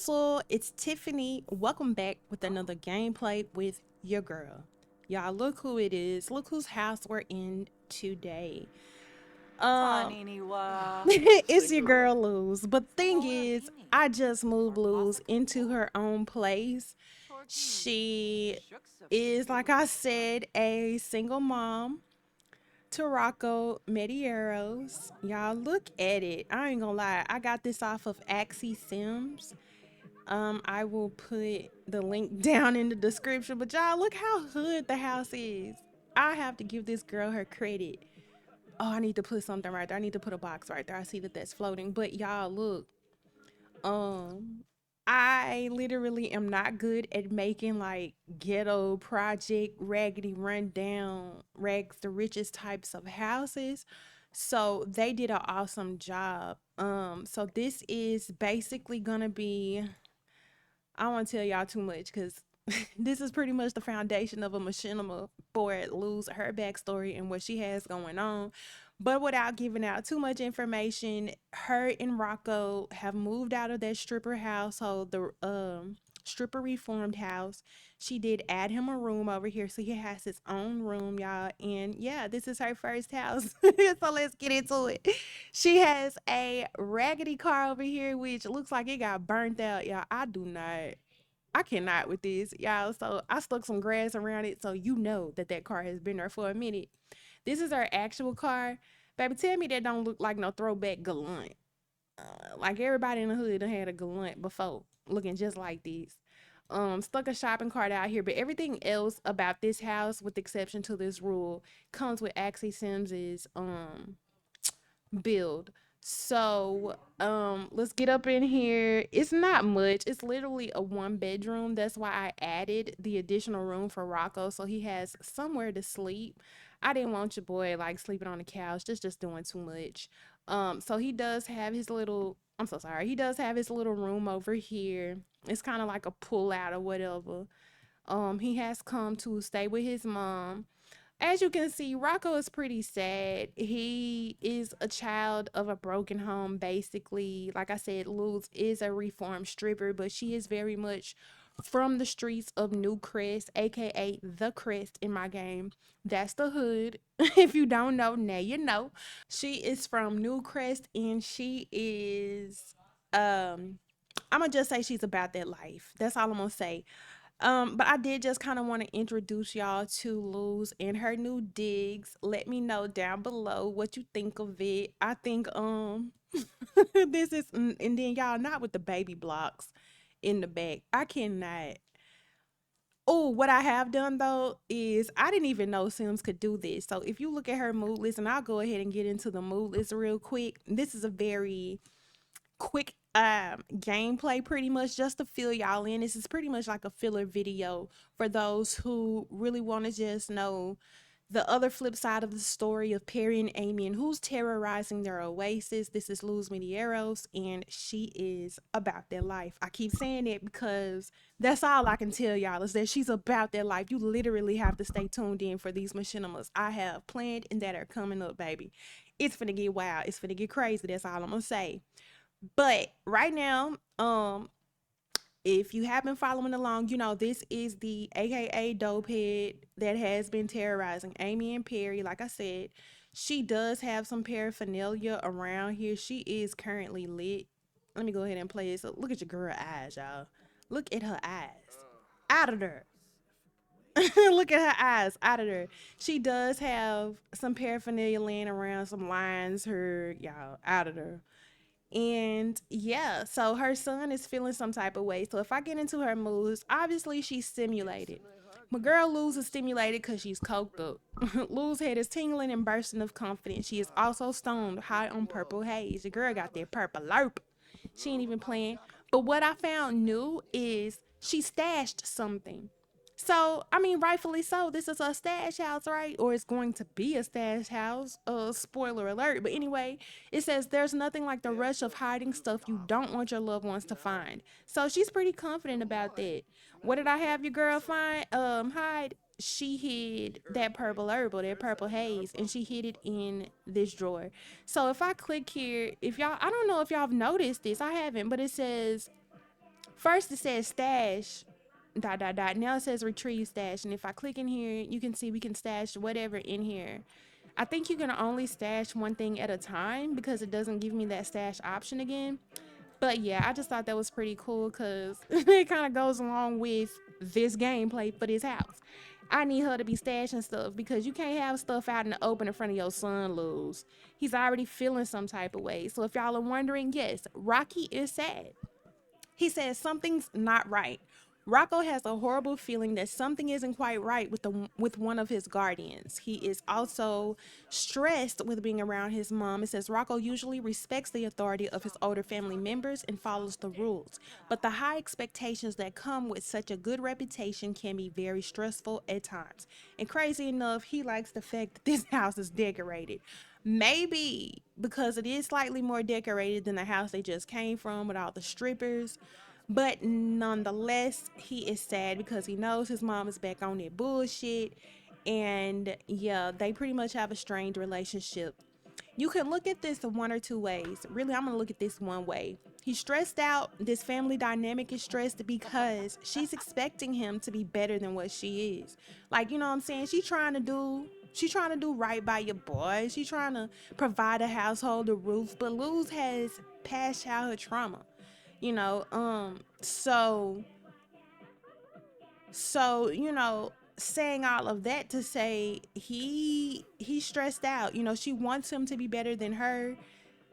Hustle. It's Tiffany. Welcome back with another gameplay with your girl. Y'all, look who it is. Look whose house we're in today. Um, it's your girl Luz. But thing is, I just moved Luz into her own place. She is, like I said, a single mom to Rocco Medieros. Y'all, look at it. I ain't gonna lie. I got this off of Axie Sims. I will put the link down in the description. But y'all, look how hood the house is. I have to give this girl her credit. Oh, I need to put something right there. I need to put a box right there. I see that that's floating. But y'all, look. Um, I literally am not good at making like ghetto project, raggedy, rundown, rags the richest types of houses. So they did an awesome job. So this is basically gonna be, I don't want to tell y'all too much because this is pretty much the foundation of a machinima for Luz, her backstory and what she has going on. But without giving out too much information, her and Rocco have moved out of that stripper household, the stripper reformed house. She did add him a room over here, so he has his own room, y'all. And yeah, this is her first house. So let's get into it. She has a raggedy car over here, which looks like it got burnt out, y'all. I cannot with this, y'all. So I stuck some grass around it so you know that that car has been there for a minute. This is her actual car. Baby, tell me that don't look like no throwback Galant. Like everybody in the hood done had a Galant before, looking just like this. Stuck a shopping cart out here, but everything else about this house, with the exception to this rule, comes with Axie Sims's build. So, let's get up in here. It's not much. It's literally a one bedroom. That's why I added the additional room for Rocco so he has somewhere to sleep. I didn't want your boy like sleeping on the couch. Just doing too much. So he does have his little, I'm so sorry. He does have his little room over here. It's kind of like a pull out or whatever. He has come to stay with his mom. As you can see, Rocco is pretty sad. He is a child of a broken home, basically. Like I said, Luz is a reformed stripper, but she is very much from the streets of New Crest, aka the Crest in my game. That's the hood. If you don't know, now you know. She is from New Crest and she is I'm gonna just say she's about that life. That's all I'm gonna say. But I did just kind of want to introduce y'all to Luz and her new digs. Let me know down below what you think of it. I think this is and then y'all not with the baby blocks in the back. I cannot. Oh, what I have done though is I didn't even know Sims could do this. So if you look at her mood list, and I'll go ahead and get into the mood list real quick. This is a very quick gameplay, pretty much just to fill y'all in. This is pretty much like a filler video for those who really want to just know the other flip side of the story of Perry and Amy and who's terrorizing their oasis. This is Luz Medieros, and she is about their life. I keep saying it because that's all I can tell y'all is that she's about their life. You literally have to stay tuned in for these machinimas I have planned and that are coming up, baby. It's finna get wild. It's finna get crazy. That's all I'm gonna say. But right now, if you have been following along, you know this is the AKA dope head that has been terrorizing Amy and Perry. Like I said, she does have some paraphernalia around here. She is currently lit. Let me go ahead and play this. So look at your girl eyes, y'all. Look at her eyes. Out of there. Look at her eyes. Out of there. She does have some paraphernalia laying around, some lines, her, y'all, out of there. And yeah, so her son is feeling some type of way. So if I get into her moods, obviously she's stimulated. My girl Luz is stimulated because she's coked up. Luz head is tingling and bursting of confidence. She is also stoned, high on purple haze. The girl got that purple lerp. She ain't even playing. But what I found new is she stashed something. So, I mean, rightfully so. This is a stash house, right? Or it's going to be a stash house. Spoiler alert. But anyway, it says there's nothing like the rush of hiding stuff you don't want your loved ones to find. So she's pretty confident about that. What did I have your girl find? Hide. She hid that purple herbal, that purple haze, and she hid it in this drawer. So if I click here, if y'all, I don't know if y'all have noticed this, I haven't, but it says First it says stash dot dot dot. Now it says retrieve stash. And if I click in here, you can see we can stash whatever in here. I think you can only stash one thing at a time because it doesn't give me that stash option again. But yeah, I just thought that was pretty cool because it kind of goes along with this gameplay for this house. I need her to be stashing stuff because you can't have stuff out in the open in front of your son, Luz. He's already feeling some type of way. So if y'all are wondering, yes, Rocky is sad. He says something's not right. Rocco has a horrible feeling that something isn't quite right with one of his guardians. He is also stressed with being around his mom. It says Rocco usually respects the authority of his older family members and follows the rules, but the high expectations that come with such a good reputation can be very stressful at times. And crazy enough, he likes the fact that this house is decorated. Maybe because it is slightly more decorated than the house they just came from with all the strippers. But nonetheless, he is sad because he knows his mom is back on that bullshit. And yeah, they pretty much have a strained relationship. You can look at this one or two ways. Really, I'm gonna look at this one way. He's stressed out. This family dynamic is stressed because she's expecting him to be better than what she is. Like, you know what I'm saying? She's trying to do right by your boy. She's trying to provide a household, a roof, but Luz has past childhood trauma. You know, so saying all of that to say he's stressed out. She wants him to be better than her,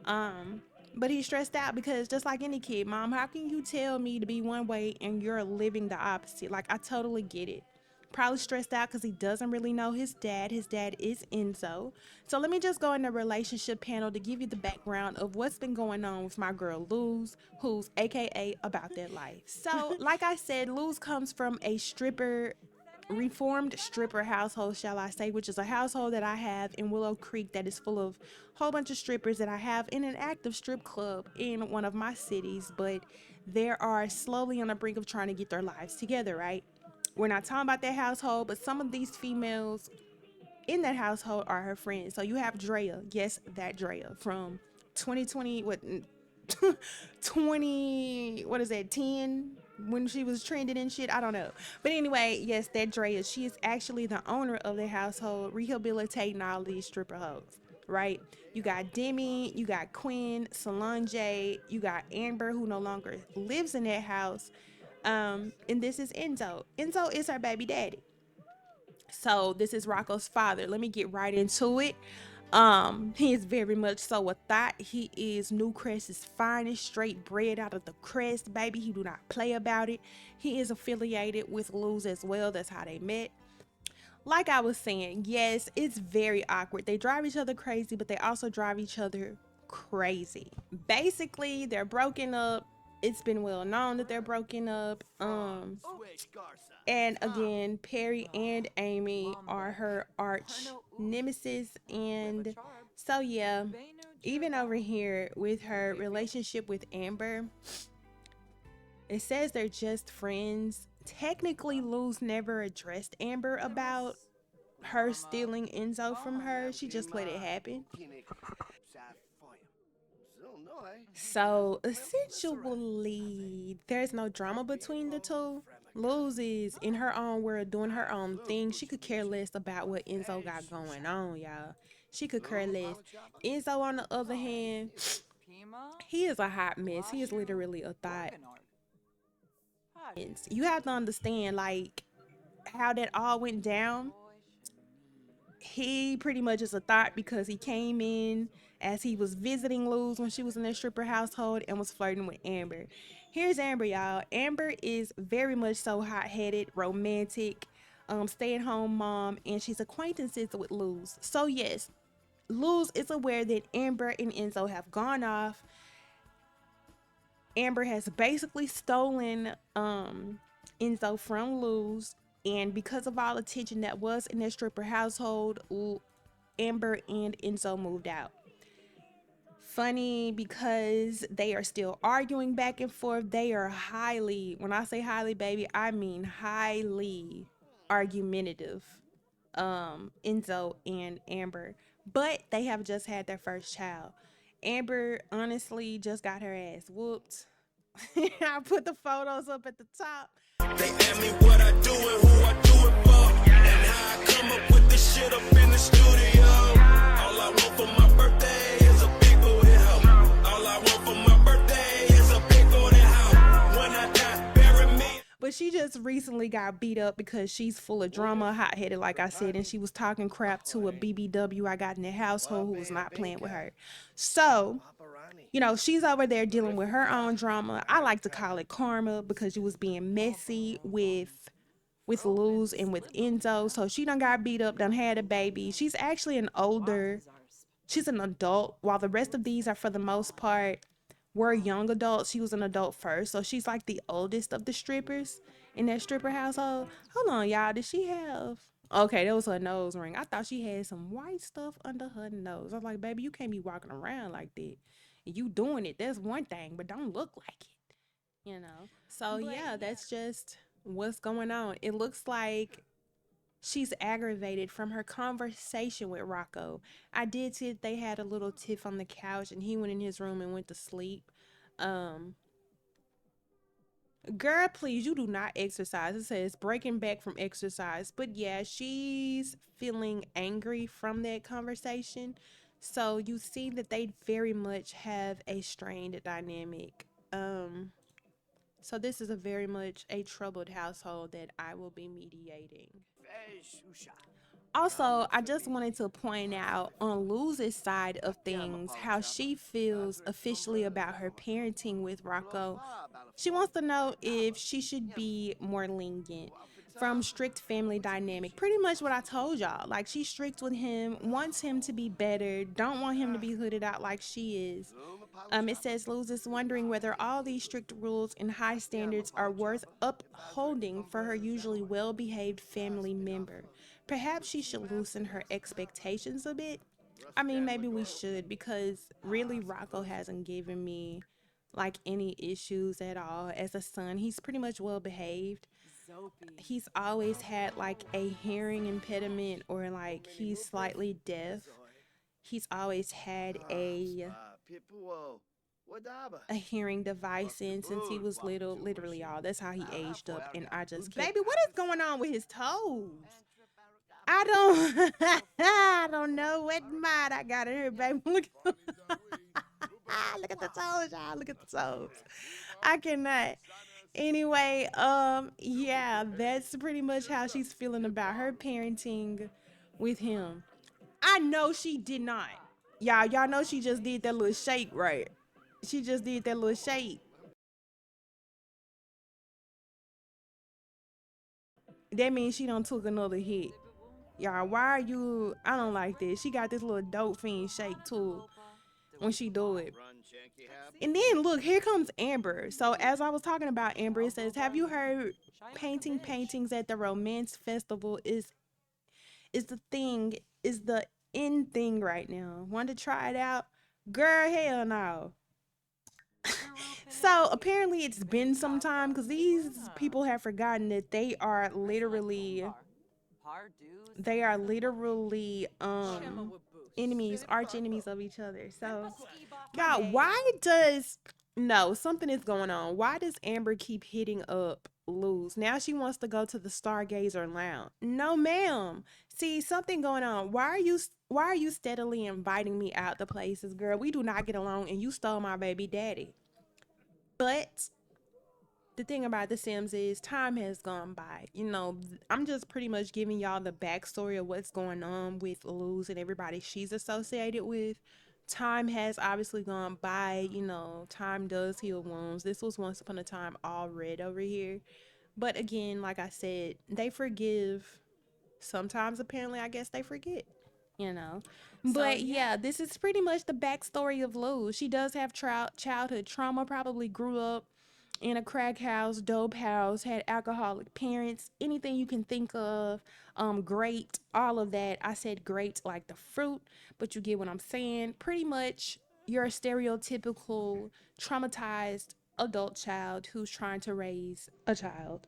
um but he's stressed out because just like any kid, mom, how can you tell me to be one way and you're living the opposite? Like, I totally get it. Probably stressed out because he doesn't really know his dad is Enzo. So let me just go in the relationship panel to give you the background of what's been going on with my girl Luz, who's aka about that life. So like I said, Luz comes from a reformed stripper household, shall I say, which is a household that I have in Willow Creek that is full of a whole bunch of strippers that I have in an active strip club in one of my cities, but they are slowly on the brink of trying to get their lives together, right? We're not talking about that household, but some of these females in that household are her friends. So you have Drea, yes, that Drea from 2020, what 20, what is that, 10, when she was trending and shit, I don't know. But anyway, yes, that Drea, she is actually the owner of the household, rehabilitating all these stripper hoes, right? You got Demi, you got Quinn, Solange, you got Amber, who no longer lives in that house. And this is Enzo. Enzo is her baby daddy. So this is Rocco's father. Let me get right into it. He is very much so a thought. He is New Crest's finest, straight bred out of the Crest, baby. He do not play about it. He is affiliated with Luz as well. That's how they met. Like I was saying, yes, it's very awkward. They drive each other crazy, but they also drive each other crazy. Basically, they're broken up. It's been well known that they're broken up. And again, Perry and Amy are her arch nemesis. And so, yeah, even over here with her relationship with Amber, it says they're just friends. Technically, Luz never addressed Amber about her stealing Enzo from her. She just let it happen. So essentially, there's no drama between the two. Luz is in her own world doing her own thing. She could care less about what Enzo got going on, y'all. She could care less. Enzo, on the other hand, he is a hot mess. He is literally a thought. You have to understand, like, how that all went down. He pretty much is a thought because he came in as he was visiting Luz when she was in their stripper household and was flirting with Amber. Here's Amber, y'all. Amber is very much so hot headed, romantic, stay at home mom, and she's acquaintances with Luz. So, yes, Luz is aware that Amber and Enzo have gone off. Amber has basically stolen Enzo from Luz, and because of all the tension that was in their stripper household, Amber and Enzo moved out. Funny because they are still arguing back and forth. They are highly, when I say highly, baby, I mean highly argumentative. Enzo and Amber, but they have just had their first child. Amber honestly just got her ass whooped. I put the photos up at the top. They ask me what I do and who I do it for, and how I come up with this shit up in the studio. All I want for my birthday is a big booty hoe. All I want for my birthday is a big booty hoe. When I die, bury me. But she just recently got beat up because she's full of drama, hot headed, like I said, and she was talking crap to a BBW I got in the household who was not playing with her. So, she's over there dealing with her own drama. I like to call it karma because she was being messy with Luz and with Enzo. So she done got beat up, done had a baby. She's an adult, while the rest of these are for the most part were young adults. She was an adult first, so she's like the oldest of the strippers in that stripper household. Hold on, y'all. Did she have? Okay, that was her nose ring. I thought she had some white stuff under her nose. I was like, baby, you can't be walking around like that. You doing it, that's one thing, but don't look like it. So yeah, that's just what's going on. It looks like she's aggravated from her conversation with Rocco. I did see that they had a little tiff on the couch and he went in his room and went to sleep. Um, Girl, please, you do not exercise. It says breaking back from exercise. But yeah, she's feeling angry from that conversation. So you see that they very much have a strained dynamic. So this is a very much a troubled household that I will be mediating. Also, I just wanted to point out on Luz's side of things how she feels officially about her parenting with Rocco. She wants to know if she should be more lenient from strict family dynamic. Pretty much what I told y'all. Like, she's strict with him, wants him to be better, don't want him to be hooded out like she is. It says Luz is wondering whether all these strict rules and high standards are worth upholding for her usually well behaved family member. Perhaps she should loosen her expectations a bit. I mean, maybe we should because really Rocco hasn't given me like any issues at all. As a son, he's pretty much well behaved. He's always had like a hearing impediment or like he's slightly deaf. He's always had a hearing device in since he was little. Literally, y'all. That's how he aged up. And I just can't. Baby, what is going on with his toes? I don't I don't know what mod I got in here, baby. Look at look at the toes, y'all. Look at the toes. I cannot. Anyway, yeah, that's pretty much how she's feeling about her parenting with him. I know she did not. Y'all know she just did that little shake, right? She just did that little shake. That means she don't took another hit. Y'all, why are you? I don't like this. She got this little dope fiend shake too when she do it. And then look, here comes Amber. So as I was talking about Amber, it says, "Have you heard painting paintings at the romance festival is the thing is the in thing right now? Want to try it out, girl? Hell no." So apparently it's been some time because these people have forgotten that they are literally enemies, arch enemies of each other. So God, why does no something is going on? Why does Amber keep hitting up Luz? Now she wants to go to the Stargazer Lounge. No, ma'am. See something going on. Why are you steadily inviting me out to places, girl? We do not get along, and you stole my baby daddy. But the thing about The Sims is time has gone by. I'm just pretty much giving y'all the backstory of what's going on with Luz and everybody she's associated with. Time has obviously gone by. Time does heal wounds. This was once upon a time all red over here. But again, like I said, they forgive. Sometimes, apparently, I guess they forget. you know. But yeah, this is pretty much the backstory of Luz. She does have childhood trauma, probably grew up in a crack house, dope house, had alcoholic parents, anything you can think of. Great, all of that. I said great like the fruit, but you get what I'm saying. Pretty much you're a stereotypical traumatized adult child who's trying to raise a child.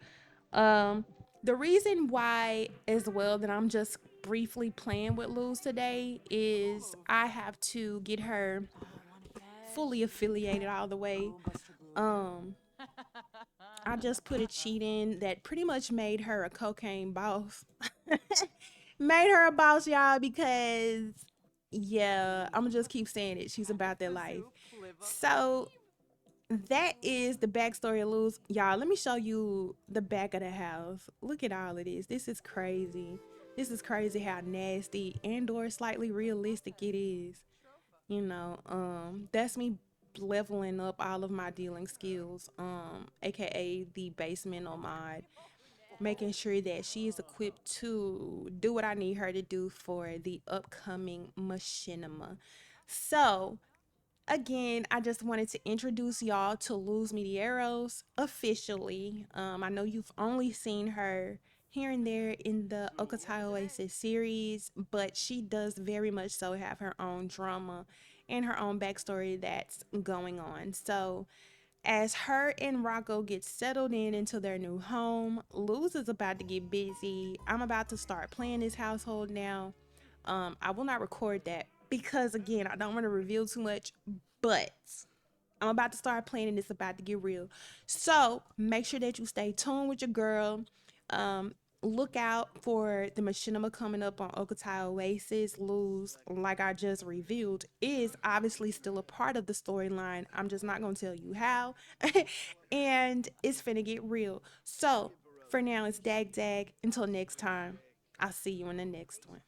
Um, the reason why, as well, that I'm just briefly playing with Luz today is I have to get her fully affiliated all the way Um, I just put a cheat in that pretty much made her a cocaine boss. Made her a boss, y'all, because yeah, I'm gonna just keep saying it. She's about that life. So that is the backstory of Luz. Y'all, let me show you the back of the house. Look at all of this. This is crazy. This is crazy how nasty and or slightly realistic it is. That's me leveling up all of my dealing skills, aka the basement on mod, making sure that she is equipped to do what I need her to do for the upcoming machinima. So again, I just wanted to introduce y'all to Luz Medieros officially. I know you've only seen her here and there in the Okatai Oasis series, but she does very much so have her own drama and her own backstory that's going on. So, as her and Rocco get settled in into their new home, Luz is about to get busy. I'm about to start playing this household now. I will not record that because again, I don't want to reveal too much, but I'm about to start playing and it's about to get real. So make sure that you stay tuned with your girl. Um, Look out for the machinima coming up on Okatai Oasis. Luz, like I just revealed, is obviously still a part of the storyline. I'm just not gonna tell you how. And it's finna get real. So for now, it's Dag Dag. Until next time, I'll see you in the next one.